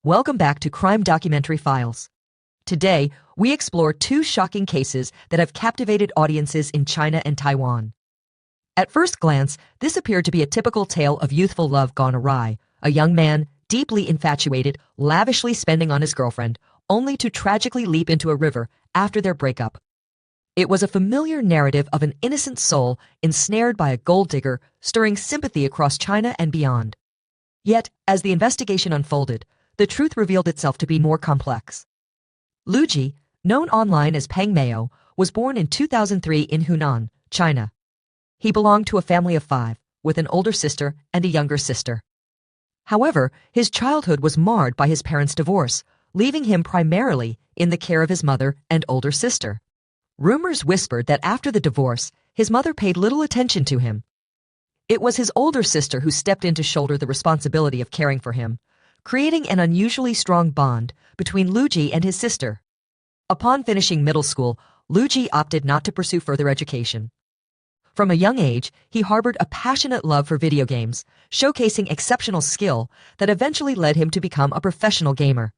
Welcome back to Crime Documentary Files. Today, we explore two shocking cases that have captivated audiences in China and Taiwan. At first glance, this appeared to be a typical tale of youthful love gone awry, a young man, deeply infatuated, lavishly spending on his girlfriend, only to tragically leap into a river after their breakup. It was a familiar narrative of an innocent soul ensnared by a gold digger, stirring sympathy across China and beyond. Yet, as the investigation unfolded, the truth revealed itself to be more complex. Lu Ji, known online as Peng Meo, was born in 2003 in Hunan, China. He belonged to a family of 5, with an older sister and a younger sister. However, his childhood was marred by his parents' divorce, leaving him primarily in the care of his mother and older sister. Rumors whispered that after the divorce, his mother paid little attention to him. It was his older sister who stepped in to shoulder the responsibility of caring for him, creating an unusually strong bond between Lu Ji and his sister. Upon finishing middle school, Lu Ji opted not to pursue further education. From a young age, he harbored a passionate love for video games, showcasing exceptional skill that eventually led him to become a professional gamer.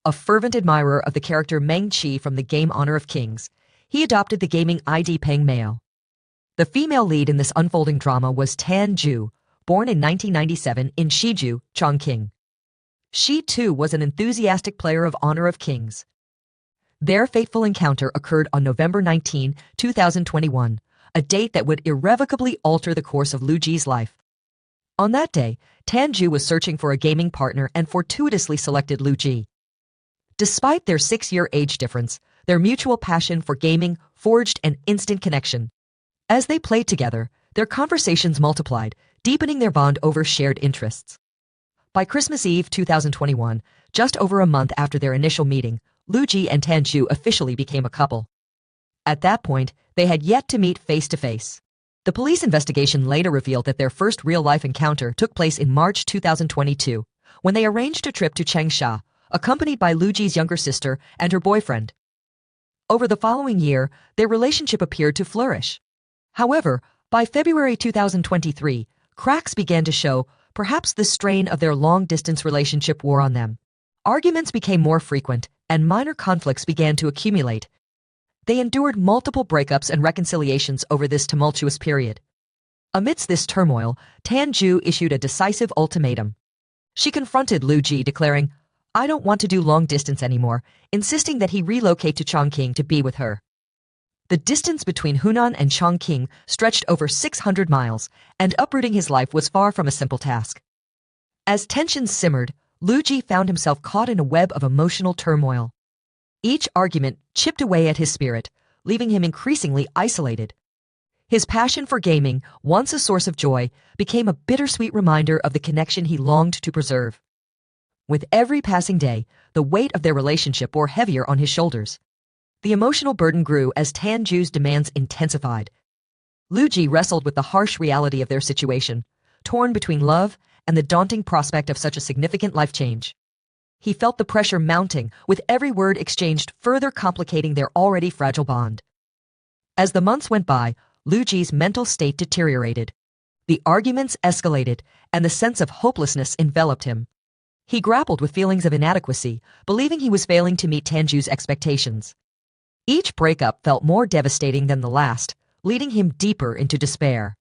A fervent admirer of the character Meng Qi from the game Honor of Kings, he adopted the gaming ID Peng Meo. The female lead in this unfolding drama was Tan Ju, born in 1997 in Shiju, Chongqing. She, too, was an enthusiastic player of Honor of Kings. Their fateful encounter occurred on November 19, 2021, a date that would irrevocably alter the course of Lu Ji's life. On that day, Tan Ju was searching for a gaming partner and fortuitously selected Lu Ji. Despite their 6-year age difference, their mutual passion for gaming forged an instant connection. As they played together, their conversations multiplied, deepening their bond over shared interests. By Christmas Eve 2021, just over a month after their initial meeting, Lu Ji and Tan Ju officially became a couple. At that point, they had yet to meet face-to-face. The police investigation later revealed that their first real-life encounter took place in March 2022, when they arranged a trip to Changsha, accompanied by Lu Ji's younger sister and her boyfriend. Over the following year, their relationship appeared to flourish. However, by February 2023, cracks began to show. Perhaps the strain of their long-distance relationship wore on them. Arguments became more frequent, and minor conflicts began to accumulate. They endured multiple breakups and reconciliations over this tumultuous period. Amidst this turmoil, Tan Ju issued a decisive ultimatum. She confronted Lu Ji, declaring, "I don't want to do long-distance anymore," insisting that he relocate to Chongqing to be with her. The distance between Hunan and Chongqing stretched over 600 miles, and uprooting his life was far from a simple task. As tensions simmered, Lu Ji found himself caught in a web of emotional turmoil. Each argument chipped away at his spirit, leaving him increasingly isolated. His passion for gaming, once a source of joy, became a bittersweet reminder of the connection he longed to preserve. With every passing day, the weight of their relationship bore heavier on his shoulders. The emotional burden grew as Tan Ju's demands intensified. Lu Ji wrestled with the harsh reality of their situation, torn between love and the daunting prospect of such a significant life change. He felt the pressure mounting, with every word exchanged further complicating their already fragile bond. As the months went by, Lu Ji's mental state deteriorated. The arguments escalated, and the sense of hopelessness enveloped him. He grappled with feelings of inadequacy, believing he was failing to meet Tan Ju's expectations. Each breakup felt more devastating than the last, leading him deeper into despair.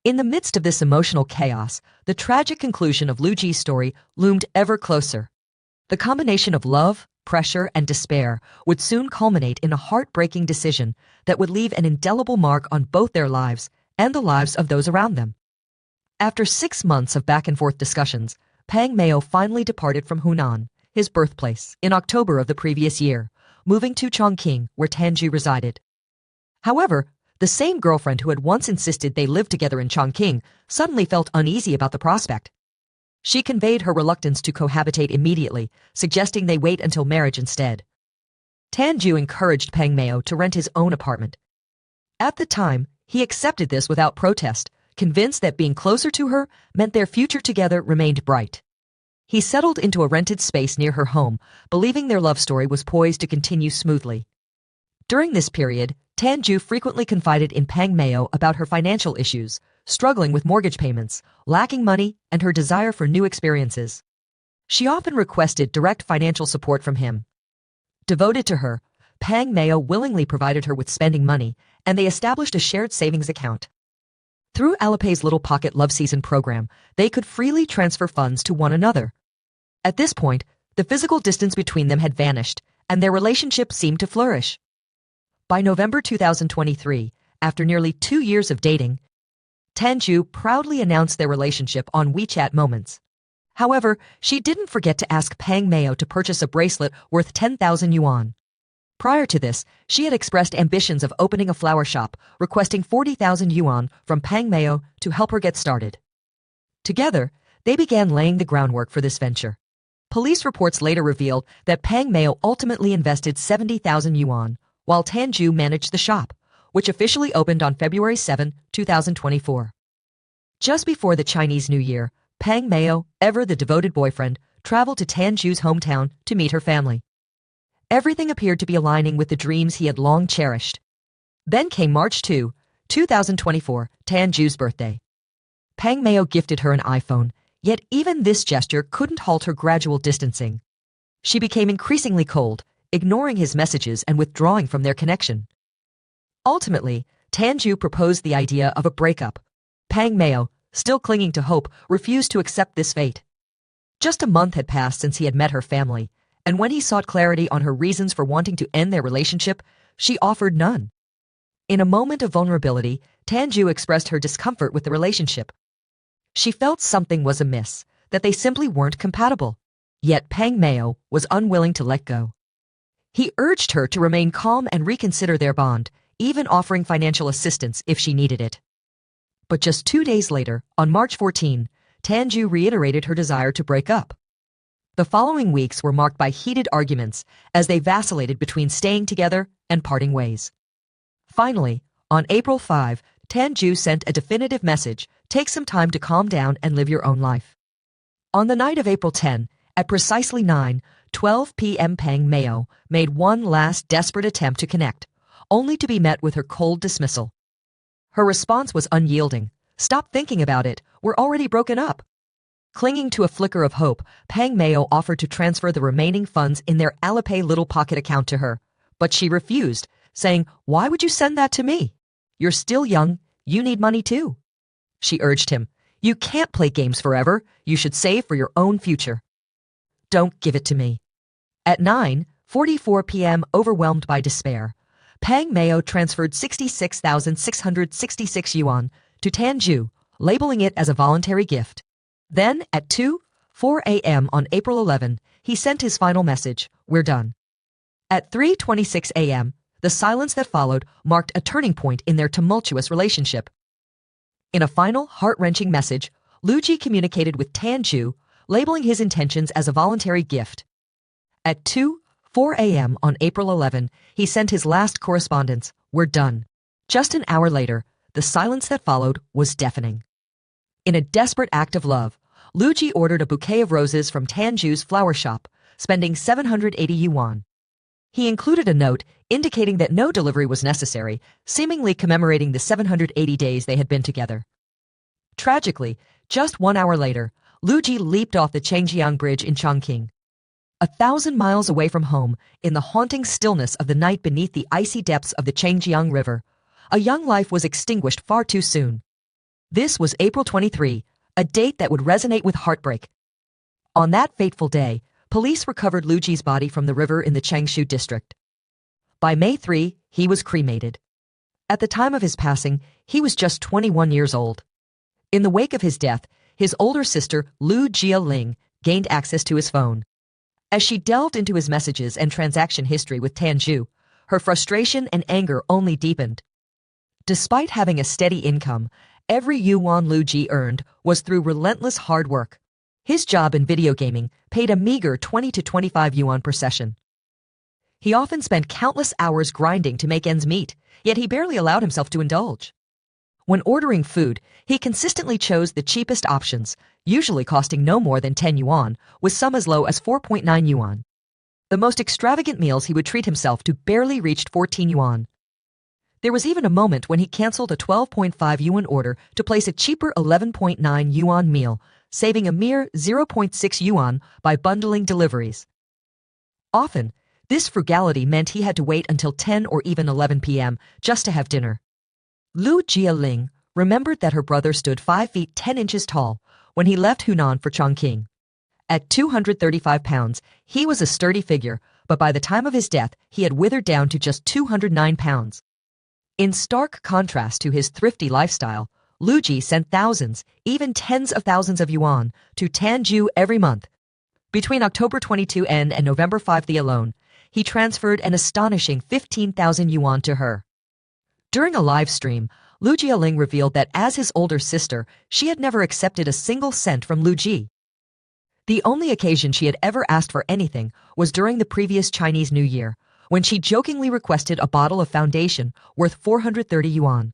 In the midst of this emotional chaos, the tragic conclusion of Lu Ji's story loomed ever closer. The combination of love, pressure, and despair would soon culminate in a heartbreaking decision that would leave an indelible mark on both their lives and the lives of those around them. After 6 months of back-and-forth discussions, Peng Meo finally departed from Hunan, his birthplace, in October of the previous year, moving to Chongqing, where Tan Ju resided. However, the same girlfriend who had once insisted they live together in Chongqing suddenly felt uneasy about the prospect. She conveyed her reluctance to cohabitate immediately, suggesting they wait until marriage instead. Tan Ju encouraged Peng Meo to rent his own apartment. At the time, he accepted this without protest, convinced that being closer to her meant their future together remained bright. He settled into a rented space near her home, believing their love story was poised to continue smoothly. During this period, Tan Ju frequently confided in Peng Meo about her financial issues, struggling with mortgage payments, lacking money, and her desire for new experiences. She often requested direct financial support from him. Devoted to her, Pang Meo willingly provided her with spending money, and they established a shared savings account. Through Alipay's Little Pocket Love Season program, they could freely transfer funds to one another. At this point, the physical distance between them had vanished, and their relationship seemed to flourish. By November 2023, after nearly 2 years of dating, Tanju proudly announced their relationship on WeChat Moments. However, she didn't forget to ask Pang Meo to purchase a bracelet worth 10,000 yuan. Prior to this, she had expressed ambitions of opening a flower shop, requesting 40,000 yuan from Pang Meo to help her get started. Together, they began laying the groundwork for this venture. Police reports later revealed that Pang Meo ultimately invested 70,000 yuan, while Tanju managed the shop, which officially opened on February 7, 2024. Just before the Chinese New Year, Pang Meo, ever the devoted boyfriend, traveled to Tanju's hometown to meet her family. Everything appeared to be aligning with the dreams he had long cherished. Then came March 2, 2024, Tanju's birthday. Pang Meo gifted her an iPhone, yet even this gesture couldn't halt her gradual distancing. She became increasingly cold, ignoring his messages and withdrawing from their connection. Ultimately, Tanju proposed the idea of a breakup. Pang Meo, still clinging to hope, refused to accept this fate. Just a month had passed since he had met her family, and when he sought clarity on her reasons for wanting to end their relationship, she offered none. In a moment of vulnerability, Tanju expressed her discomfort with the relationship. She felt something was amiss, that they simply weren't compatible. Yet Pang Meo was unwilling to let go. He urged her to remain calm and reconsider their bond, even offering financial assistance if she needed it. But just 2 days later, on March 14, Tanju reiterated her desire to break up. The following weeks were marked by heated arguments as they vacillated between staying together and parting ways. Finally, on April 5, Tanju sent a definitive message: take some time to calm down and live your own life. On the night of April 10, at precisely 9:12 p.m., Pang Meo made one last desperate attempt to connect, only to be met with her cold dismissal. Her response was unyielding. Stop thinking about it, we're already broken up. Clinging to a flicker of hope, Pang Meo offered to transfer the remaining funds in their Alipay Little Pocket account to her, but she refused, saying, "Why would you send that to me? You're still young, you need money too." She urged him, "You can't play games forever, you should save for your own future." "Don't give it to me." At 9:44 p.m., overwhelmed by despair, Pang Meo transferred 66,666 yuan to Tanju, labeling it as a voluntary gift. Then, at 2:04 a.m. on April 11, he sent his final message: "We're done." At 3:26 a.m., the silence that followed marked a turning point in their tumultuous relationship. In a final, heart-wrenching message, Luji communicated with Tanju, labeling his intentions as a voluntary gift. At 2:04 a.m. on April 11, he sent his last correspondence: "We're done." Just an hour later, the silence that followed was deafening. In a desperate act of love, Luji ordered a bouquet of roses from Tanju's flower shop, spending 780 yuan. He included a note indicating that no delivery was necessary, seemingly commemorating the 780 days they had been together. Tragically, just 1 hour later, Luji leaped off the Chengjiang Bridge in Chongqing. 1,000 miles away from home, in the haunting stillness of the night beneath the icy depths of the Chengjiang River, a young life was extinguished far too soon. This was April 23, a date that would resonate with heartbreak. On that fateful day, police recovered Luji's body from the river in the Changshu district. By May 3, he was cremated. At the time of his passing, he was just 21 years old. In the wake of his death, his older sister, Lu Jia-ling, gained access to his phone. As she delved into his messages and transaction history with Tanju, her frustration and anger only deepened. Despite having a steady income, every yuan Luji earned was through relentless hard work. His job in video gaming paid a meager 20 to 25 yuan per session. He often spent countless hours grinding to make ends meet, yet he barely allowed himself to indulge. When ordering food, he consistently chose the cheapest options, usually costing no more than 10 yuan, with some as low as 4.9 yuan. The most extravagant meals he would treat himself to barely reached 14 yuan. There was even a moment when he canceled a 12.5 yuan order to place a cheaper 11.9 yuan meal, saving a mere 0.6 yuan by bundling deliveries. Often, this frugality meant he had to wait until 10 or even 11 p.m. just to have dinner. Lu Jialing remembered that her brother stood 5 feet 10 inches tall when he left Hunan for Chongqing. At 235 pounds, he was a sturdy figure, but by the time of his death, he had withered down to just 209 pounds. In stark contrast to his thrifty lifestyle, Lu Ji sent thousands, even tens of thousands of yuan to Tanju every month. Between October 22 and November 5 alone, he transferred an astonishing 15,000 yuan to her. During a live stream, Lu Jialing revealed that as his older sister, she had never accepted a single cent from Lu Ji. The only occasion she had ever asked for anything was during the previous Chinese New Year, when she jokingly requested a bottle of foundation worth 430 yuan.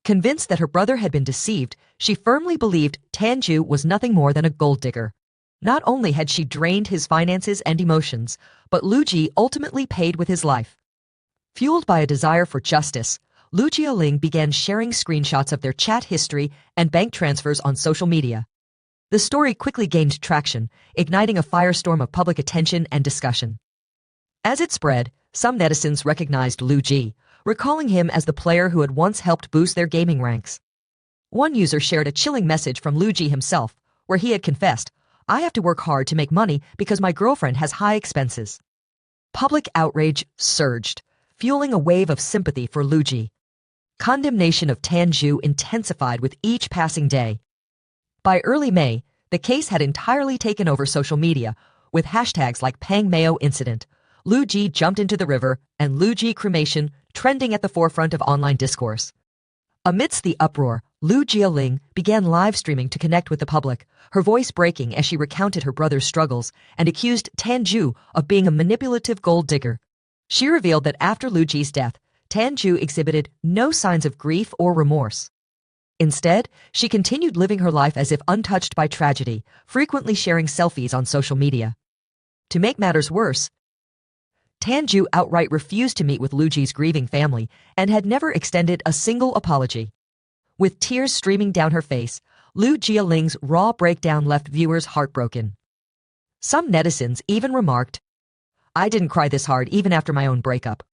Convinced that her brother had been deceived, she firmly believed Tanju was nothing more than a gold digger. Not only had she drained his finances and emotions, but Lu Ji ultimately paid with his life. Fueled by a desire for justice, Lu Jialing began sharing screenshots of their chat history and bank transfers on social media. The story quickly gained traction, igniting a firestorm of public attention and discussion. As it spread, some netizens recognized Lu Ji, recalling him as the player who had once helped boost their gaming ranks. One user shared a chilling message from Lu Ji himself, where he had confessed, "I have to work hard to make money because my girlfriend has high expenses." Public outrage surged, fueling a wave of sympathy for Lu Ji. Condemnation of Tanju intensified with each passing day. By early May, the case had entirely taken over social media, with hashtags like Pang Mayo Incident, Lu Ji jumped into the river, and Lu Ji cremation trending at the forefront of online discourse. Amidst the uproar, Lu Jialing began live streaming to connect with the public, her voice breaking as she recounted her brother's struggles and accused Tanju of being a manipulative gold digger. She revealed that after Lu Ji's death, Tanju exhibited no signs of grief or remorse. Instead, she continued living her life as if untouched by tragedy, frequently sharing selfies on social media. To make matters worse, Tanju outright refused to meet with Lu Ji's grieving family and had never extended a single apology. With tears streaming down her face, Lu Jialing's raw breakdown left viewers heartbroken. Some netizens even remarked, "I didn't cry this hard even after my own breakup."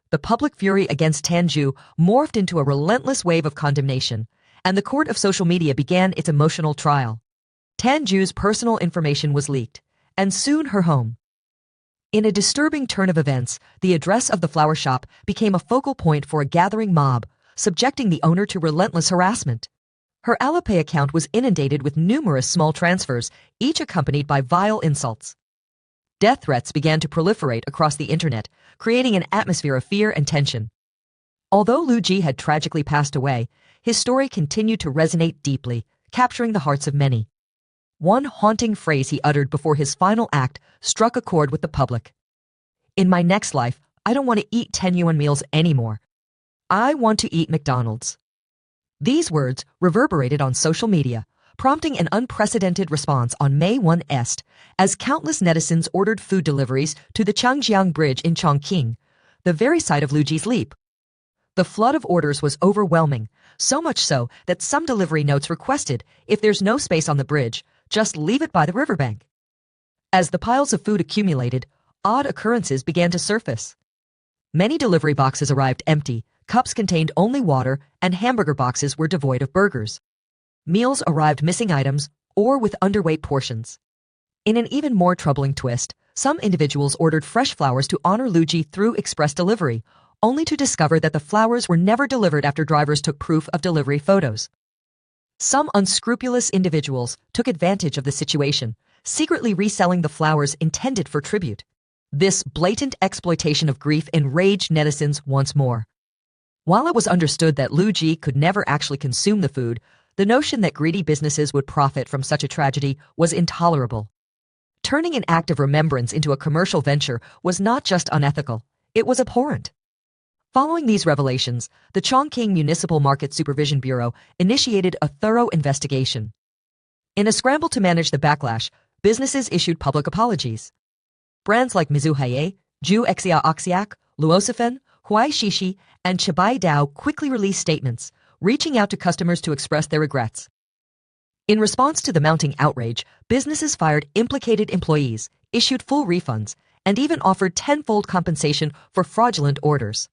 The public fury against Tanju morphed into a relentless wave of condemnation, and the court of social media began its emotional trial. Tanju's personal information was leaked, and soon her home. In a disturbing turn of events, the address of the flower shop became a focal point for a gathering mob, subjecting the owner to relentless harassment. Her Alipay account was inundated with numerous small transfers, each accompanied by vile insults. Death threats began to proliferate across the internet, creating an atmosphere of fear and tension. Although Lu Ji had tragically passed away, his story continued to resonate deeply, capturing the hearts of many. One haunting phrase he uttered before his final act struck a chord with the public. "In my next life, I don't want to eat 10 yuan meals anymore. I want to eat McDonald's." These words reverberated on social media, prompting an unprecedented response on May 1 as countless netizens ordered food deliveries to the Changjiang Bridge in Chongqing, the very site of Lu Ji's leap. The flood of orders was overwhelming, so much so that some delivery notes requested, if there's no space on the bridge, just leave it by the riverbank. As the piles of food accumulated, odd occurrences began to surface. Many delivery boxes arrived empty, cups contained only water, and hamburger boxes were devoid of burgers. Meals arrived missing items or with underweight portions. In an even more troubling twist, some individuals ordered fresh flowers to honor Lu Ji through express delivery, only to discover that the flowers were never delivered after drivers took proof of delivery photos. Some unscrupulous individuals took advantage of the situation, secretly reselling the flowers intended for tribute. This blatant exploitation of grief enraged netizens once more. While it was understood that Lu Ji could never actually consume the food, the notion that greedy businesses would profit from such a tragedy was intolerable. Turning an act of remembrance into a commercial venture was not just unethical, it was abhorrent. Following these revelations, the Chongqing Municipal Market Supervision Bureau initiated a thorough investigation. In a scramble to manage the backlash, businesses issued public apologies. Brands like Mizuhaye, Ju Xia Oxiac, Luosifen, Huai Shishi, and Chibai Dao quickly released statements, reaching out to customers to express their regrets. In response to the mounting outrage, businesses fired implicated employees, issued full refunds, and even offered tenfold compensation for fraudulent orders.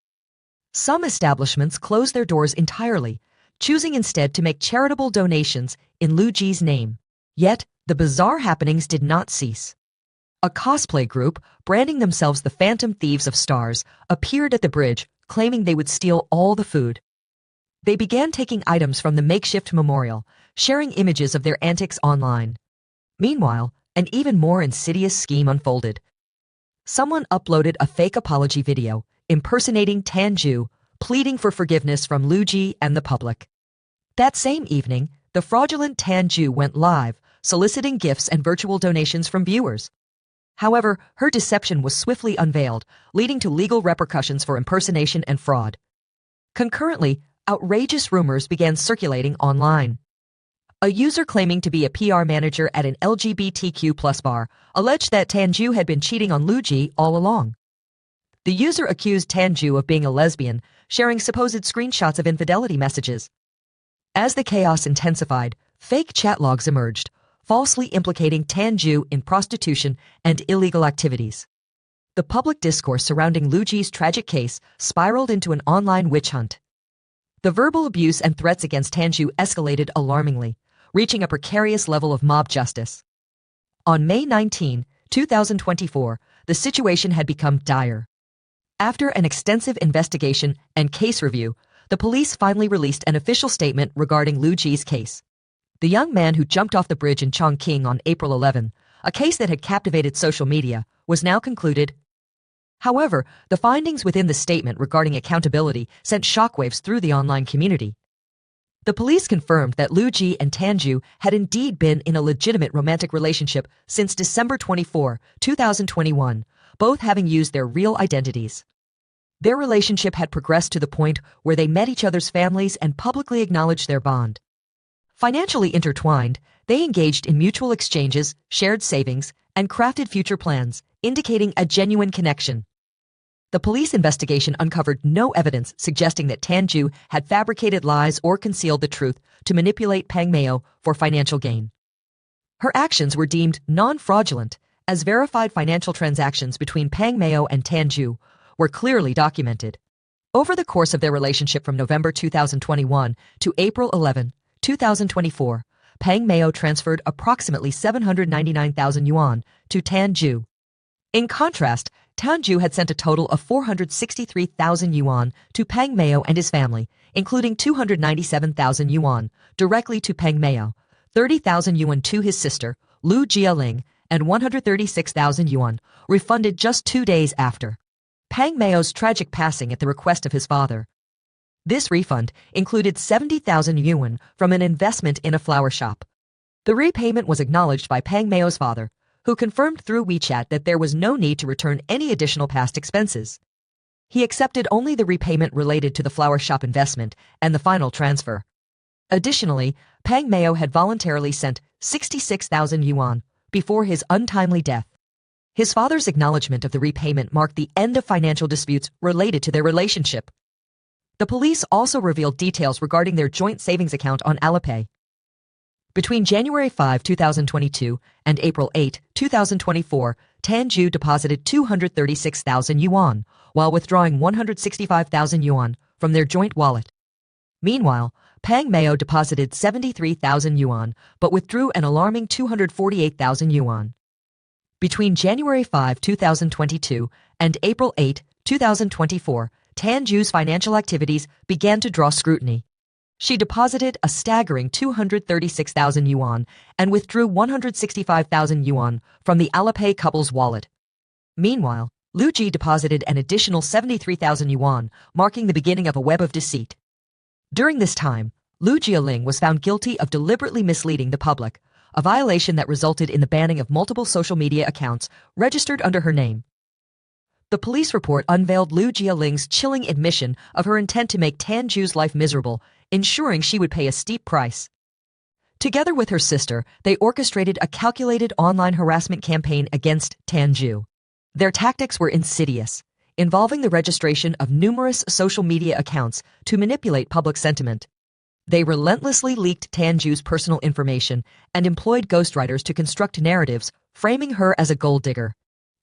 Some establishments closed their doors entirely, choosing instead to make charitable donations in Lu Ji's name. Yet, the bizarre happenings did not cease. A cosplay group, branding themselves the Phantom Thieves of Stars, appeared at the bridge, claiming they would steal all the food. They began taking items from the makeshift memorial, sharing images of their antics online. Meanwhile, an even more insidious scheme unfolded. Someone uploaded a fake apology video, impersonating Tanju, pleading for forgiveness from Lu Ji and the public. That same evening, the fraudulent Tanju went live, soliciting gifts and virtual donations from viewers. However, her deception was swiftly unveiled, leading to legal repercussions for impersonation and fraud. Concurrently, outrageous rumors began circulating online. A user claiming to be a PR manager at an LGBTQ+ bar alleged that Tanju had been cheating on Lu Ji all along. The user accused Tanju of being a lesbian, sharing supposed screenshots of infidelity messages. As the chaos intensified, fake chat logs emerged, falsely implicating Tanju in prostitution and illegal activities. The public discourse surrounding Lu Ji's tragic case spiraled into an online witch hunt. The verbal abuse and threats against Tanju escalated alarmingly, reaching a precarious level of mob justice. On May 19, 2024, the situation had become dire. After an extensive investigation and case review, the police finally released an official statement regarding Lu Ji's case. The young man who jumped off the bridge in Chongqing on April 11, a case that had captivated social media, was now concluded. However, the findings within the statement regarding accountability sent shockwaves through the online community. The police confirmed that Lu Ji and Tanju had indeed been in a legitimate romantic relationship since December 24, 2021, both having used their real identities. Their relationship had progressed to the point where they met each other's families and publicly acknowledged their bond. Financially intertwined, they engaged in mutual exchanges, shared savings, and crafted future plans, indicating a genuine connection. The police investigation uncovered no evidence suggesting that Tanju had fabricated lies or concealed the truth to manipulate Pang Meo for financial gain. Her actions were deemed non-fraudulent, as verified financial transactions between Pang Meo and Tanju were clearly documented. Over the course of their relationship from November 2021 to April 11, 2024, Pang Meo transferred approximately 799,000 yuan to Tanju. In contrast, Tanju had sent a total of 463,000 yuan to Pang Meo and his family, including 297,000 yuan directly to Pang Meo, 30,000 yuan to his sister, Lu Jialing, and 136,000 yuan, refunded just 2 days after Pang Meo's tragic passing at the request of his father. This refund included 70,000 yuan from an investment in a flower shop. The repayment was acknowledged by Pang Meo's father, who confirmed through WeChat that there was no need to return any additional past expenses. He accepted only the repayment related to the flower shop investment and the final transfer. Additionally, Pang Meo had voluntarily sent 66,000 yuan before his untimely death. His father's acknowledgement of the repayment marked the end of financial disputes related to their relationship. The police also revealed details regarding their joint savings account on Alipay. Between January 5, 2022 and April 8, 2024, Tanju deposited 236,000 yuan, while withdrawing 165,000 yuan from their joint wallet. Meanwhile, Pang Meo deposited 73,000 yuan, but withdrew an alarming 248,000 yuan. Between January 5, 2022 and April 8, 2024, Tanju's financial activities began to draw scrutiny. She deposited a staggering 236,000 yuan and withdrew 165,000 yuan from the Alipay couple's wallet. Meanwhile, Lu Ji deposited an additional 73,000 yuan, marking the beginning of a web of deceit. During this time, Lu Jialing was found guilty of deliberately misleading the public, a violation that resulted in the banning of multiple social media accounts registered under her name. The police report unveiled Lu Jialing's chilling admission of her intent to make Tanju's life miserable, ensuring she would pay a steep price. Together with her sister, they orchestrated a calculated online harassment campaign against Tanju. Their tactics were insidious, involving the registration of numerous social media accounts to manipulate public sentiment. They relentlessly leaked Tanju's personal information and employed ghostwriters to construct narratives, framing her as a gold digger.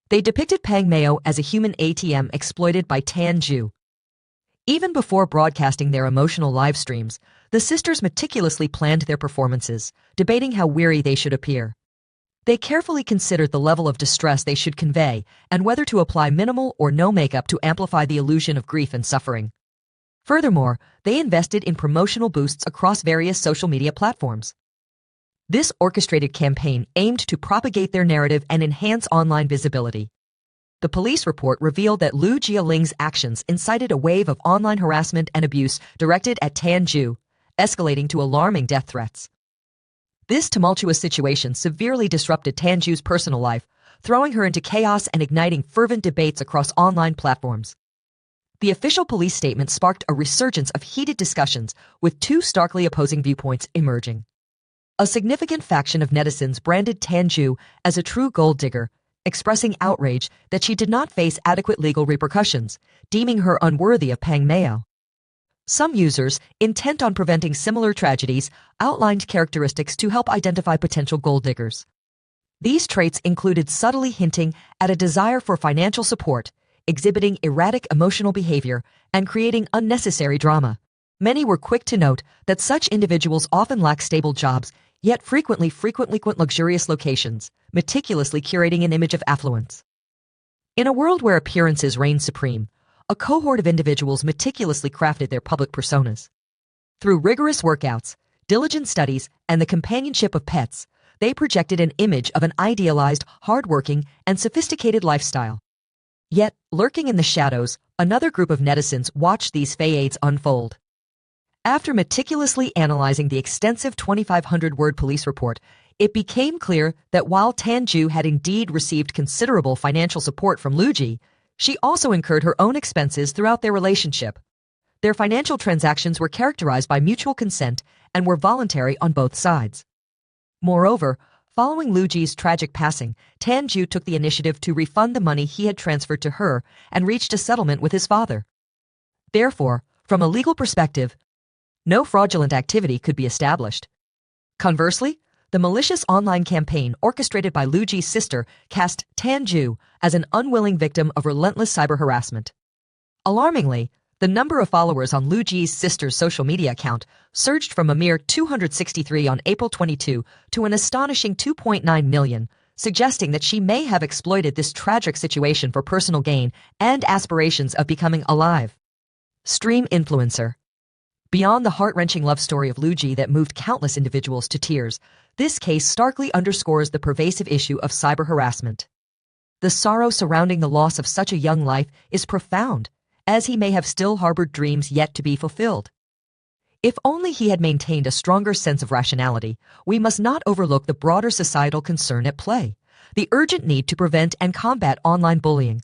They depicted Pang Meo as a human ATM exploited by Tanju. Even before broadcasting their emotional live streams, the sisters meticulously planned their performances, debating how weary they should appear. They carefully considered the level of distress they should convey and whether to apply minimal or no makeup to amplify the illusion of grief and suffering. Furthermore, they invested in promotional boosts across various social media platforms. This orchestrated campaign aimed to propagate their narrative and enhance online visibility. The police report revealed that Lu Jialing's actions incited a wave of online harassment and abuse directed at Tanju, escalating to alarming death threats. This tumultuous situation severely disrupted Tanju's personal life, throwing her into chaos and igniting fervent debates across online platforms. The official police statement sparked a resurgence of heated discussions, with two starkly opposing viewpoints emerging. A significant faction of netizens branded Tanju as a true gold digger, expressing outrage that she did not face adequate legal repercussions, deeming her unworthy of Pang Meo. Some users, intent on preventing similar tragedies, outlined characteristics to help identify potential gold diggers. These traits included subtly hinting at a desire for financial support, exhibiting erratic emotional behavior, and creating unnecessary drama. Many were quick to note that such individuals often lack stable jobs, yet frequently frequent luxurious locations, meticulously curating an image of affluence. In a world where appearances reign supreme, a cohort of individuals meticulously crafted their public personas. Through rigorous workouts, diligent studies, and the companionship of pets, they projected an image of an idealized, hard-working, and sophisticated lifestyle. Yet, lurking in the shadows, another group of netizens watched these facades unfold. After meticulously analyzing the extensive 2,500-word police report, it became clear that while Tanju had indeed received considerable financial support from Luji, she also incurred her own expenses throughout their relationship. Their financial transactions were characterized by mutual consent and were voluntary on both sides. Moreover, following Luji's tragic passing, Tanju took the initiative to refund the money he had transferred to her and reached a settlement with his father. Therefore, from a legal perspective, no fraudulent activity could be established. Conversely, the malicious online campaign orchestrated by Luji's sister cast Tanju as an unwilling victim of relentless cyber harassment. Alarmingly, the number of followers on Luji's sister's social media account surged from a mere 263 on April 22 to an astonishing 2.9 million, suggesting that she may have exploited this tragic situation for personal gain and aspirations of becoming alive. Stream influencer. Beyond the heart-wrenching love story of Luji that moved countless individuals to tears, this case starkly underscores the pervasive issue of cyber harassment. The sorrow surrounding the loss of such a young life is profound, as he may have still harbored dreams yet to be fulfilled. If only he had maintained a stronger sense of rationality, we must not overlook the broader societal concern at play, the urgent need to prevent and combat online bullying.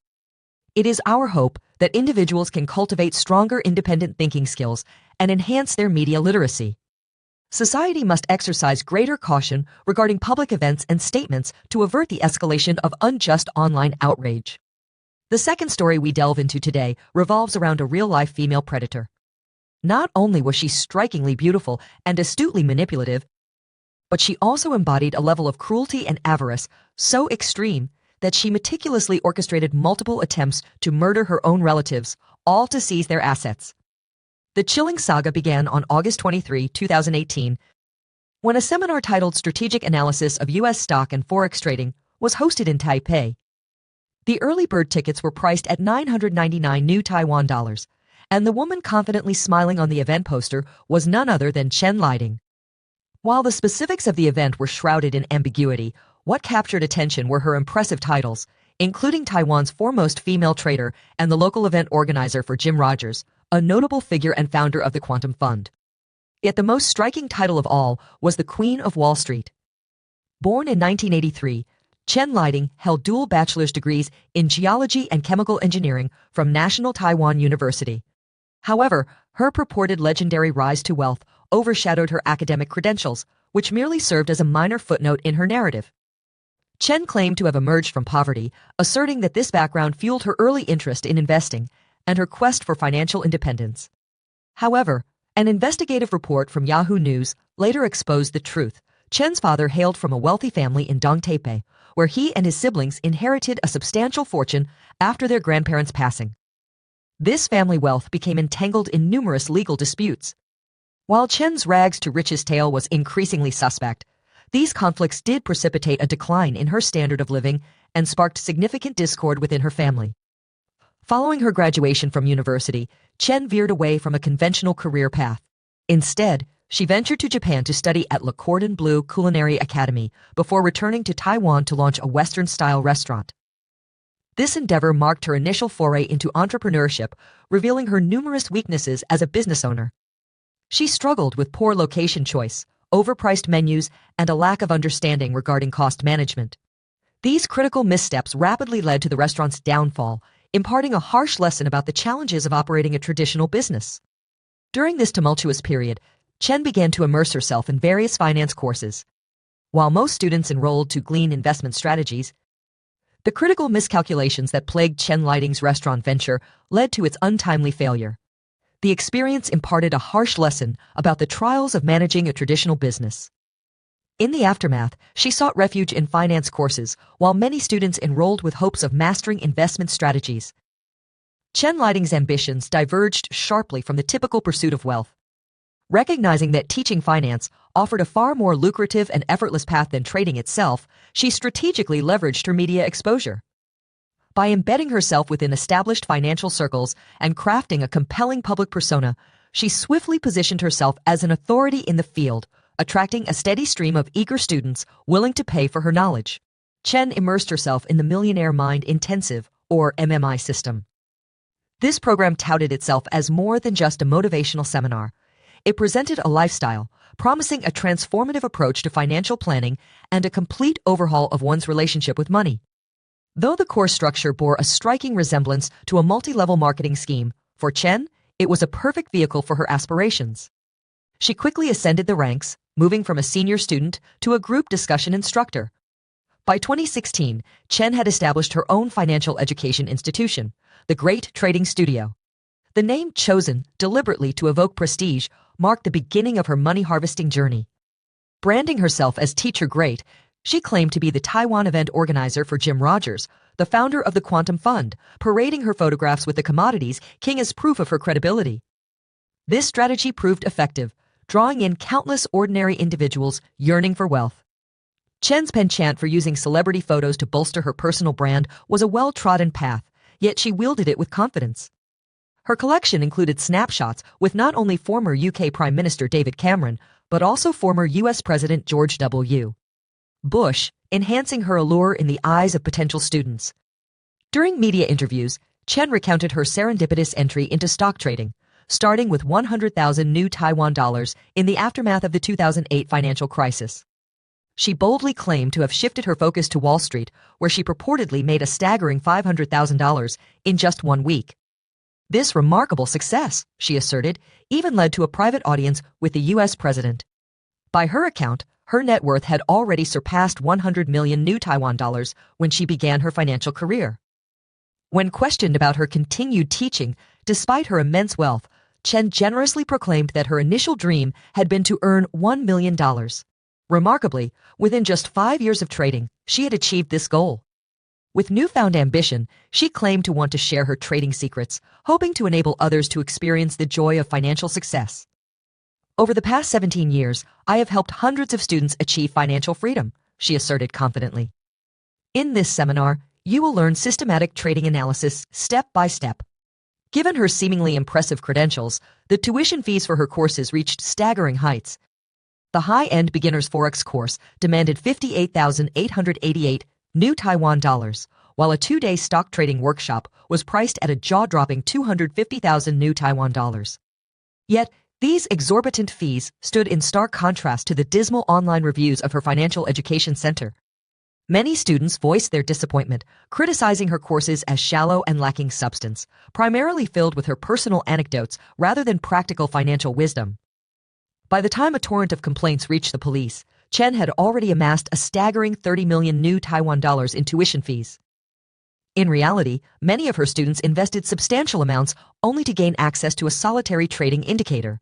It is our hope that individuals can cultivate stronger independent thinking skills and enhance their media literacy. Society must exercise greater caution regarding public events and statements to avert the escalation of unjust online outrage. The second story we delve into today revolves around a real-life female predator. Not only was she strikingly beautiful and astutely manipulative, but she also embodied a level of cruelty and avarice so extreme that she meticulously orchestrated multiple attempts to murder her own relatives, all to seize their assets. The chilling saga began on August 23, 2018, when a seminar titled Strategic Analysis of U.S. Stock and Forex Trading was hosted in Taipei. The early bird tickets were priced at 999 new Taiwan dollars, and the woman confidently smiling on the event poster was none other than Chen Lighting. While the specifics of the event were shrouded in ambiguity, what captured attention were her impressive titles, including Taiwan's foremost female trader and the local event organizer for Jim Rogers, a notable figure and founder of the Quantum Fund. Yet the most striking title of all was the Queen of Wall Street. Born in 1983, Chen Lighting held dual bachelor's degrees in geology and chemical engineering from National Taiwan University. However, her purported legendary rise to wealth overshadowed her academic credentials, which merely served as a minor footnote in her narrative. Chen claimed to have emerged from poverty, asserting that this background fueled her early interest in investing and her quest for financial independence. However, An investigative report from Yahoo News later exposed the truth. Chen's father hailed from a wealthy family in Dongtaipei, where he and his siblings inherited a substantial fortune after their grandparents' passing. This family wealth became entangled in numerous legal disputes. While Chen's rags to riches tale was increasingly suspect, these conflicts did precipitate a decline in her standard of living and sparked significant discord within her family. Following her graduation from university, Chen veered away from a conventional career path. Instead, she ventured to Japan to study at Le Cordon Bleu Culinary Academy before returning to Taiwan to launch a Western-style restaurant. This endeavor marked her initial foray into entrepreneurship, revealing her numerous weaknesses as a business owner. She struggled with poor location choice, overpriced menus, and a lack of understanding regarding cost management. These critical missteps rapidly led to the restaurant's downfall, imparting a harsh lesson about the challenges of operating a traditional business. During this tumultuous period, Chen began to immerse herself in various finance courses. While most students enrolled to glean investment strategies, the critical miscalculations that plagued Chen Lighting's restaurant venture led to its untimely failure. The experience imparted a harsh lesson about the trials of managing a traditional business. In the aftermath, she sought refuge in finance courses, while many students enrolled with hopes of mastering investment strategies. Chen Lighting's ambitions diverged sharply from the typical pursuit of wealth. Recognizing that teaching finance offered a far more lucrative and effortless path than trading itself, she strategically leveraged her media exposure. By embedding herself within established financial circles and crafting a compelling public persona, she swiftly positioned herself as an authority in the field, attracting a steady stream of eager students willing to pay for her knowledge. Chen immersed herself in the Millionaire Mind Intensive, or MMI system. This program touted itself as more than just a motivational seminar. It presented a lifestyle, promising a transformative approach to financial planning and a complete overhaul of one's relationship with money. Though the course structure bore a striking resemblance to a multi-level marketing scheme, for Chen, it was a perfect vehicle for her aspirations. She quickly ascended the ranks, moving from a senior student to a group discussion instructor. By 2016, Chen had established her own financial education institution, the Great Trading Studio. The name chosen deliberately to evoke prestige marked the beginning of her money-harvesting journey. Branding herself as Teacher Great, she claimed to be the Taiwan event organizer for Jim Rogers, the founder of the Quantum Fund, parading her photographs with the commodities king as proof of her credibility. This strategy proved effective, drawing in countless ordinary individuals yearning for wealth. Chen's penchant for using celebrity photos to bolster her personal brand was a well-trodden path, yet she wielded it with confidence. Her collection included snapshots with not only former UK Prime Minister David Cameron, but also former US President George W. Bush, enhancing her allure in the eyes of potential students. During media interviews, Chen recounted her serendipitous entry into stock trading, starting with 100,000 new Taiwan dollars in the aftermath of the 2008 financial crisis. She boldly claimed to have shifted her focus to Wall Street, where she purportedly made a staggering $500,000 in just 1 week. This remarkable success, she asserted, even led to a private audience with the U.S. president. By her account, her net worth had already surpassed 100 million new Taiwan dollars when she began her financial career. When questioned about her continued teaching, despite her immense wealth, Chen generously proclaimed that her initial dream had been to earn $1 million. Remarkably, within just 5 years of trading, she had achieved this goal. With newfound ambition, she claimed to want to share her trading secrets, hoping to enable others to experience the joy of financial success. Over the past 17 years, I have helped hundreds of students achieve financial freedom, she asserted confidently. In this seminar, you will learn systematic trading analysis step by step. Given her seemingly impressive credentials, the tuition fees for her courses reached staggering heights. The high-end beginner's Forex course demanded 58,888 new Taiwan dollars, while a 2-day stock trading workshop was priced at a jaw-dropping 250,000 new Taiwan dollars. Yet, these exorbitant fees stood in stark contrast to the dismal online reviews of her financial education center. Many students voiced their disappointment, criticizing her courses as shallow and lacking substance, primarily filled with her personal anecdotes rather than practical financial wisdom. By the time a torrent of complaints reached the police, Chen had already amassed a staggering 30 million new Taiwan dollars in tuition fees. In reality, many of her students invested substantial amounts only to gain access to a solitary trading indicator.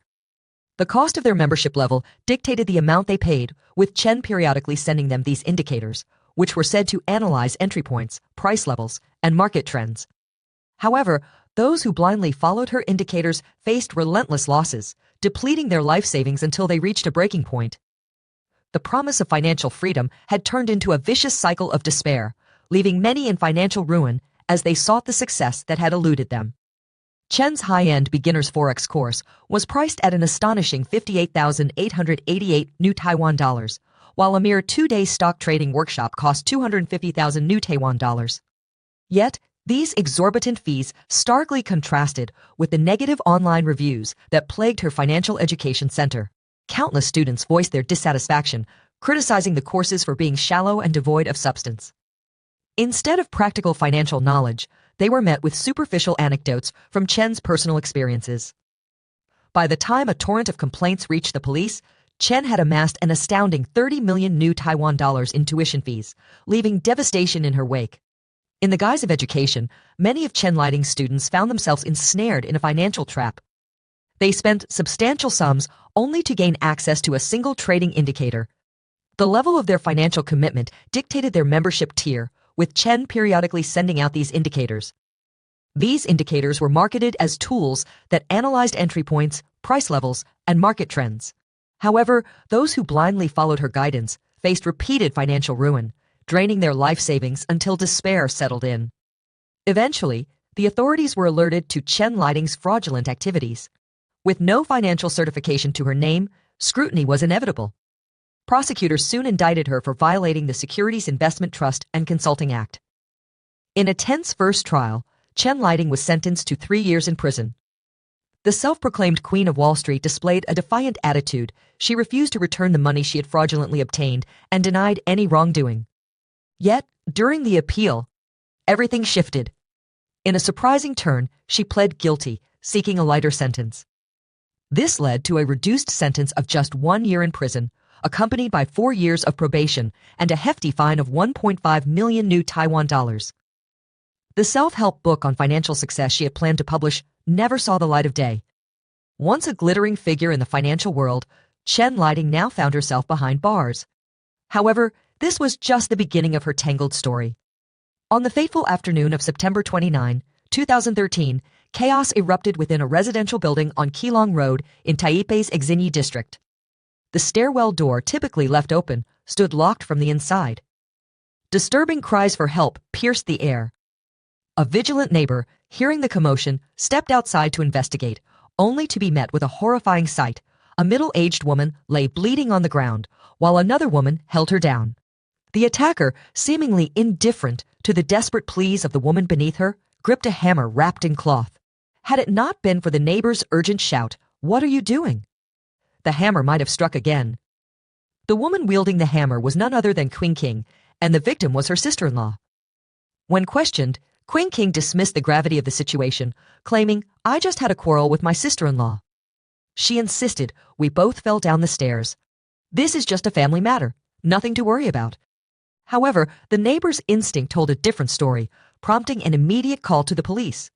The cost of their membership level dictated the amount they paid, with Chen periodically sending them these indicators, which were said to analyze entry points, price levels, and market trends. However, those who blindly followed her indicators faced relentless losses, depleting their life savings until they reached a breaking point. The promise of financial freedom had turned into a vicious cycle of despair, leaving many in financial ruin as they sought the success that had eluded them. Chen's high-end beginner's Forex course was priced at an astonishing 58,888 new Taiwan dollars, while a mere 2-day stock trading workshop cost 250,000 new Taiwan dollars. Yet, these exorbitant fees starkly contrasted with the negative online reviews that plagued her financial education center. Countless students voiced their dissatisfaction, criticizing the courses for being shallow and devoid of substance. Instead of practical financial knowledge, they were met with superficial anecdotes from Chen's personal experiences. By the time a torrent of complaints reached the police, Chen had amassed an astounding 30 million new Taiwan dollars in tuition fees, leaving devastation in her wake. In the guise of education, many of Chen Lighting's students found themselves ensnared in a financial trap. They spent substantial sums only to gain access to a single trading indicator. The level of their financial commitment dictated their membership tier, with Chen periodically sending out these indicators. These indicators were marketed as tools that analyzed entry points, price levels, and market trends. However, those who blindly followed her guidance faced repeated financial ruin, draining their life savings until despair settled in. Eventually, the authorities were alerted to Chen Lighting's fraudulent activities. With no financial certification to her name, scrutiny was inevitable. Prosecutors soon indicted her for violating the Securities Investment Trust and Consulting Act. In a tense first trial, Chen Lighting was sentenced to 3 years in prison. The self-proclaimed Queen of Wall Street displayed a defiant attitude. She refused to return the money she had fraudulently obtained and denied any wrongdoing. Yet, during the appeal, everything shifted. In a surprising turn, she pled guilty, seeking a lighter sentence. This led to a reduced sentence of just 1 year in prison, accompanied by 4 years of probation and a hefty fine of 1.5 million new Taiwan dollars. The self-help book on financial success she had planned to publish never saw the light of day. Once a glittering figure in the financial world, Chen Lighting now found herself behind bars. However, this was just the beginning of her tangled story. On the fateful afternoon of September 29, 2013, chaos erupted within a residential building on Keelong Road in Taipei's Exinyi district. The stairwell door, typically left open, stood locked from the inside. Disturbing cries for help pierced the air. A vigilant neighbor, hearing the commotion, stepped outside to investigate, only to be met with a horrifying sight. A middle-aged woman lay bleeding on the ground, while another woman held her down. The attacker, seemingly indifferent to the desperate pleas of the woman beneath her, gripped a hammer wrapped in cloth. Had it not been for the neighbor's urgent shout, "What are you doing?" the hammer might have struck again. The woman wielding the hammer was none other than Queen King, and the victim was her sister-in-law. When questioned, Queen King dismissed the gravity of the situation, claiming, "I just had a quarrel with my sister-in-law." She insisted, "We both fell down the stairs. This is just a family matter, nothing to worry about." However, the neighbor's instinct told a different story, prompting an immediate call to the police.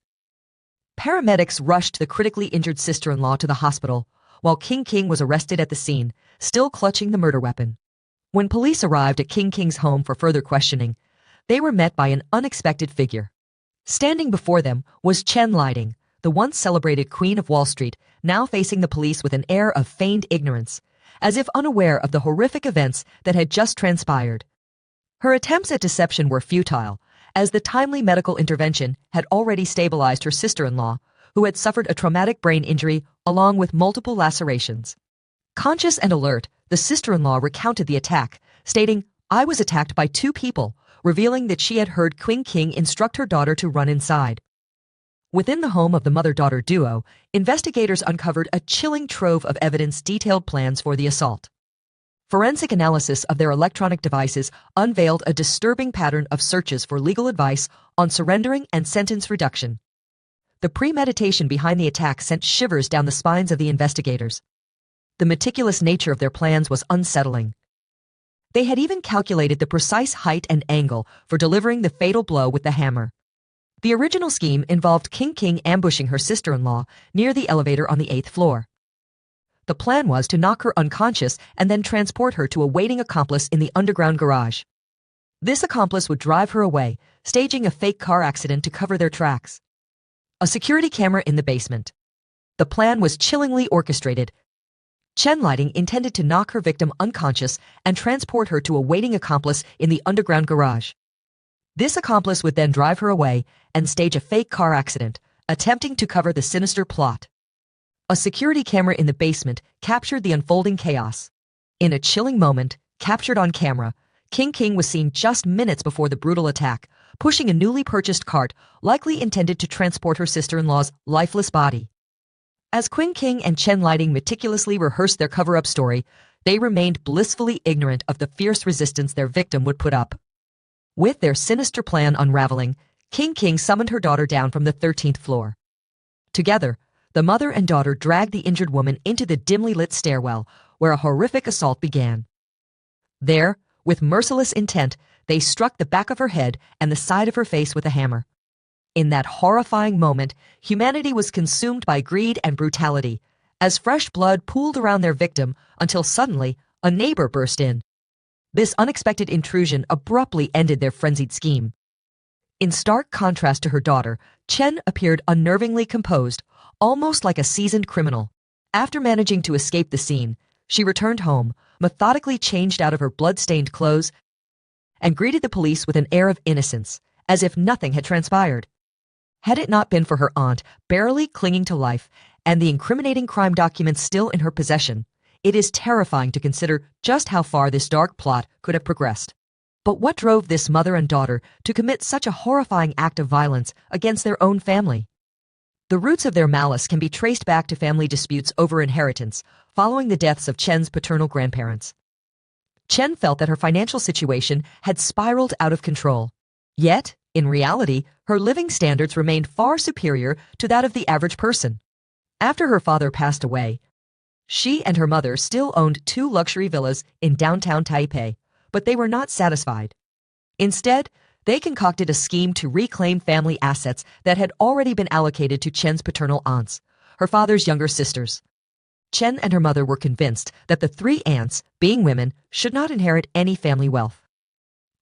Paramedics rushed the critically injured sister-in-law to the hospital, while King was arrested at the scene, still clutching the murder weapon. When police arrived at King's home for further questioning, they were met by an unexpected figure. Standing before them was Chen Lighting, the once celebrated Queen of Wall Street, now facing the police with an air of feigned ignorance, as if unaware of the horrific events that had just transpired. Her attempts at deception were futile, as the timely medical intervention had already stabilized her sister-in-law, who had suffered a traumatic brain injury along with multiple lacerations. Conscious and alert, the sister-in-law recounted the attack, stating, "I was attacked by 2 people, revealing that she had heard Queen King instruct her daughter to run inside." Within the home of the mother-daughter duo, investigators uncovered a chilling trove of evidence, detailed plans for the assault. Forensic analysis of their electronic devices unveiled a disturbing pattern of searches for legal advice on surrendering and sentence reduction. The premeditation behind the attack sent shivers down the spines of the investigators. The meticulous nature of their plans was unsettling. They had even calculated the precise height and angle for delivering the fatal blow with the hammer. The original scheme involved King ambushing her sister-in-law near the elevator on the 8th floor. The plan was to knock her unconscious and then transport her to a waiting accomplice in the underground garage. This accomplice would drive her away, staging a fake car accident to cover their tracks. A security camera in the basement. The plan was chillingly orchestrated. Chen Lighting intended to knock her victim unconscious and transport her to a waiting accomplice in the underground garage. This accomplice would then drive her away and stage a fake car accident, attempting to cover the sinister plot. A security camera in the basement captured the unfolding chaos. In a chilling moment, captured on camera, King was seen just minutes before the brutal attack, pushing a newly purchased cart likely intended to transport her sister-in-law's lifeless body. As King and Chen Lighting meticulously rehearsed their cover-up story, they remained blissfully ignorant of the fierce resistance their victim would put up. With their sinister plan unraveling, King summoned her daughter down from the 13th floor. Together, the mother and daughter dragged the injured woman into the dimly lit stairwell, where a horrific assault began. There, with merciless intent, they struck the back of her head and the side of her face with a hammer. In that horrifying moment, humanity was consumed by greed and brutality, as fresh blood pooled around their victim until suddenly a neighbor burst in. This unexpected intrusion abruptly ended their frenzied scheme. In stark contrast to her daughter, Chen appeared unnervingly composed, almost like a seasoned criminal. After managing to escape the scene, she returned home, methodically changed out of her blood-stained clothes, and greeted the police with an air of innocence, as if nothing had transpired. Had it not been for her aunt barely clinging to life and the incriminating crime documents still in her possession, it is terrifying to consider just how far this dark plot could have progressed. But what drove this mother and daughter to commit such a horrifying act of violence against their own family? The roots of their malice can be traced back to family disputes over inheritance following the deaths of Chen's paternal grandparents. Chen felt that her financial situation had spiraled out of control. Yet, in reality, her living standards remained far superior to that of the average person. After her father passed away, she and her mother still owned 2 luxury villas in downtown Taipei, but they were not satisfied. Instead, they concocted a scheme to reclaim family assets that had already been allocated to Chen's paternal aunts, her father's younger sisters. Chen and her mother were convinced that the 3 aunts, being women, should not inherit any family wealth.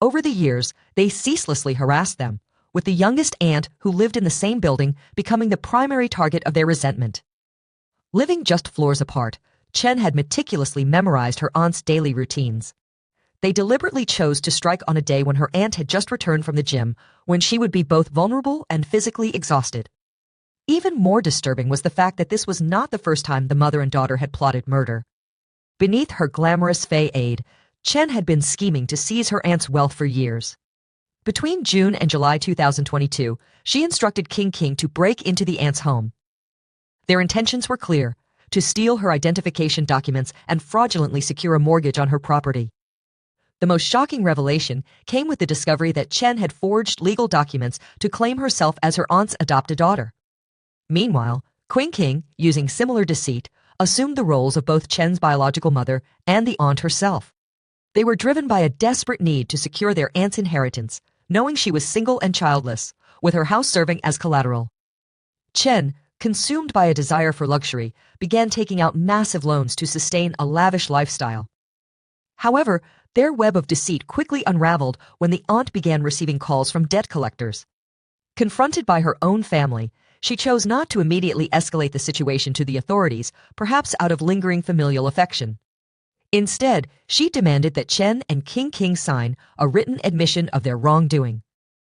Over the years, they ceaselessly harassed them, with the youngest aunt who lived in the same building becoming the primary target of their resentment. Living just floors apart, Chen had meticulously memorized her aunt's daily routines. They deliberately chose to strike on a day when her aunt had just returned from the gym, when she would be both vulnerable and physically exhausted. Even more disturbing was the fact that this was not the first time the mother and daughter had plotted murder. Beneath her glamorous facade, Chen had been scheming to seize her aunt's wealth for years. Between June and July 2022, she instructed King to break into the aunt's home. Their intentions were clear: to steal her identification documents and fraudulently secure a mortgage on her property. The most shocking revelation came with the discovery that Chen had forged legal documents to claim herself as her aunt's adopted daughter. Meanwhile, King, using similar deceit, assumed the roles of both Chen's biological mother and the aunt herself. They were driven by a desperate need to secure their aunt's inheritance, knowing she was single and childless, with her house serving as collateral. Chen, consumed by a desire for luxury, began taking out massive loans to sustain a lavish lifestyle. However, their web of deceit quickly unraveled when the aunt began receiving calls from debt collectors. Confronted by her own family, she chose not to immediately escalate the situation to the authorities, perhaps out of lingering familial affection. Instead, she demanded that Chen and King sign a written admission of their wrongdoing.